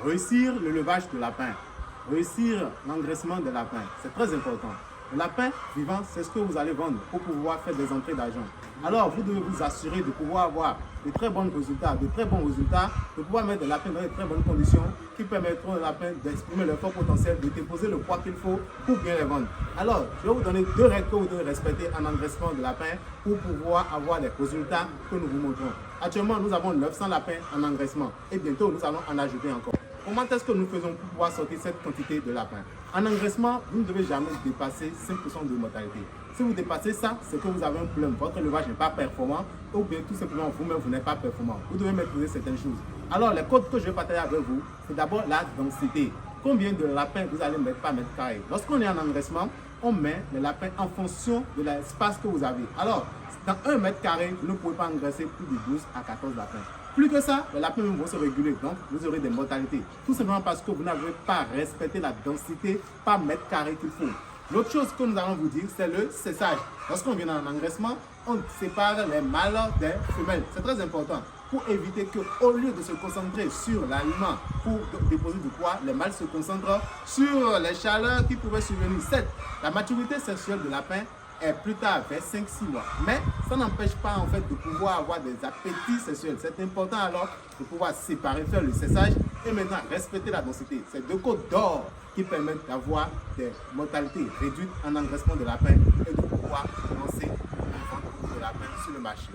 Réussir le levage de lapin, réussir l'engraissement de lapin, c'est très important. Le lapin vivant, c'est ce que vous allez vendre pour pouvoir faire des entrées d'argent. Alors, vous devez vous assurer de pouvoir avoir de très bons résultats, de pouvoir mettre le lapin dans de très bonnes conditions qui permettront au lapin d'exprimer leur fort potentiel, de déposer le poids qu'il faut pour bien les vendre. Alors, je vais vous donner 2 règles que vous devez respecter en engraissement de lapin pour pouvoir avoir les résultats que nous vous montrons. Actuellement, nous avons 900 lapins en engraissement et bientôt, nous allons en ajouter encore. Comment est-ce que nous faisons pour pouvoir sortir cette quantité de lapins? En engraissement, vous ne devez jamais dépasser 5% de mortalité. Si vous dépassez ça, c'est que vous avez un problème. Votre élevage n'est pas performant ou bien tout simplement vous-même, vous n'êtes pas performant. Vous devez maîtriser certaines choses. Alors, les codes que je vais partager avec vous, c'est d'abord la densité. Combien de lapins vous allez mettre par mètre carré? Lorsqu'on est en engraissement, on met les lapins en fonction de l'espace que vous avez. Alors, dans 1 mètre carré, vous ne pouvez pas engraisser plus de 12 à 14 lapins. Plus que ça, les lapins vont se réguler, donc vous aurez des mortalités. Tout simplement parce que vous n'avez pas respecté la densité par mètre carré qu'il faut. L'autre chose que nous allons vous dire, c'est le cessage. Lorsqu'on vient en engraissement, on sépare les mâles des femelles. C'est très important pour éviter qu'au lieu de se concentrer sur l'aliment pour déposer du poids, les mâles se concentrent sur les chaleurs qui pouvaient survenir. La maturité sexuelle de lapin est plus tard, vers 5-6 mois. Mais ça n'empêche pas en fait de pouvoir avoir des appétits sexuels. C'est important alors de pouvoir séparer, faire le cessage et maintenant respecter la densité. C'est 2 codes d'or qui permettent d'avoir des mortalités réduites en engraissement de lapin et de pouvoir lancer une vente de lapin sur le marché.